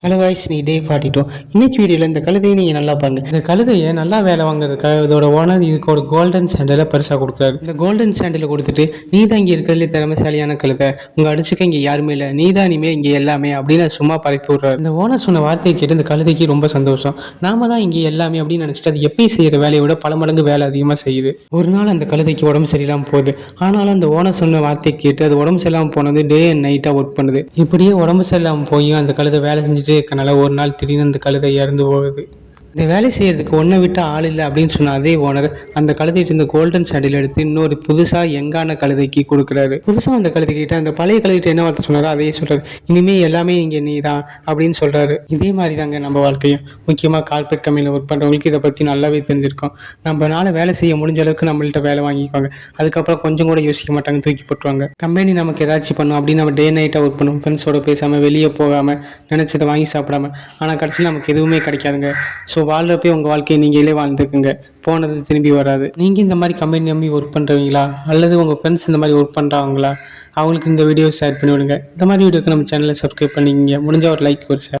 Hello guys, நீ டே 42. இன்னைக்கு வீடியோவில் இந்த கழுதையை நீங்கள் நல்லா பாருங்க. இந்த கழுதையை நல்லா வேலை வாங்குறதுக்காக இதோட ஓனர் இதுக்கு ஒரு கோல்டன் சாண்டலை பரிசாக கொடுக்குறாரு. இந்த கோல்டன் சாண்டலை கொடுத்துட்டு, நீ தான் இங்கே இருக்கிறதுலே திறமைசாலியான கழுதை, உங்கள் அடிச்சுக்க இங்கே யாருமே இல்லை, நீ தான் இனிமேல் இங்கே எல்லாமே அப்படின்னு சும்மா பறித்து விட்றாரு. இந்த ஓனர் சொன்ன வார்த்தையை கேட்டு இந்த கழுதைக்கு ரொம்ப சந்தோஷம். நாம தான் இங்கே எல்லாமே அப்படின்னு நினச்சிட்டு அது எப்பயும் செய்கிற வேலையை விட பல மடங்கு வேலை அதிகமாக செய்யுது. ஒரு நாள் அந்த கழுதைக்கு உடம்பு சரியில்லாமல் போகுது. ஆனாலும் அந்த ஓனர் சொன்ன வார்த்தையை கேட்டு அது உடம்பு சரியில்லாமல் போனது டே அண்ட் நைட்டாக ஒர்க் பண்ணுது. இப்படியே உடம்பு சரியில்லாமல் போய் அந்த கழுதை வேலை செஞ்சுட்டு இருக்கனால ஒரு நாள் திடீர்னு அந்த கழுதை இறந்து போகுது. இந்த வேலை செய்யறதுக்கு ஒன்றை விட்டு ஆள் இல்லை அப்படின்னு சொன்ன அதே ஓனர் அந்த கழுதைட்டு இருந்த கோல்டன் சாண்டில் எடுத்து இன்னொரு புதுசாக யங்கான கழுதைக்கு கொடுக்குறாரு. புதுசாக அந்த கழுதைக்கிட்ட அந்த பழைய கழுதைகிட்ட என்ன வார்த்தை சொன்னாரோ அதையே சொல்றாரு. இனிமேல் எல்லாமே இங்கே நீ தான் அப்படின்னு சொல்றாரு. இதே மாதிரி தாங்க நம்ம வாழ்க்கையும். முக்கியமாக கார்பரேட் கம்பெனியில் ஒர்க் பண்ணுறவங்களுக்கு இதை பற்றி நல்லாவே தெரிஞ்சிருக்கும். நம்மளால வேலை செய்ய முடிஞ்ச அளவுக்கு நம்மள்ட்ட வேலை வாங்கிக்குவாங்க. அதுக்கப்புறம் கொஞ்சம் கூட யோசிக்க மாட்டாங்க, தூக்கி போட்டுருவாங்க. கம்பெனி நமக்கு ஏதாச்சும் பண்ணும் அப்படின்னு நம்ம டே நைட்டாக ஒர்க் பண்ணுவோம், ஃப்ரெண்ட்ஸோட பேசாமல் வெளியே போகாமல் நினச்சதை வாங்கி சாப்பிடாம. ஆனால் கடைசியில் நமக்கு எதுவுமே கிடைக்காதுங்க. ஸோ வாழ்றப்பே உங்கள் வாழ்க்கையை நீங்களே வாழ்ந்துக்குங்க, போனது திரும்பி வராது. நீங்கள் இந்த மாதிரி கம்பெனி நம்பி ஒர்க் பண்ணுறவங்களா அல்லது உங்கள் ஃப்ரெண்ட்ஸ் இந்த மாதிரி ஒர்க் பண்ணுறாங்களா, அவங்களுக்கு இந்த வீடியோ ஷேர் பண்ணி விடுங்க. இந்த மாதிரி வீடியோக்கு நம்ம சேனலை சப்ஸ்கிரைப் பண்ணிக்கிங்க. முடிஞ்ச ஒரு லைக் ஒரு ஷேர்.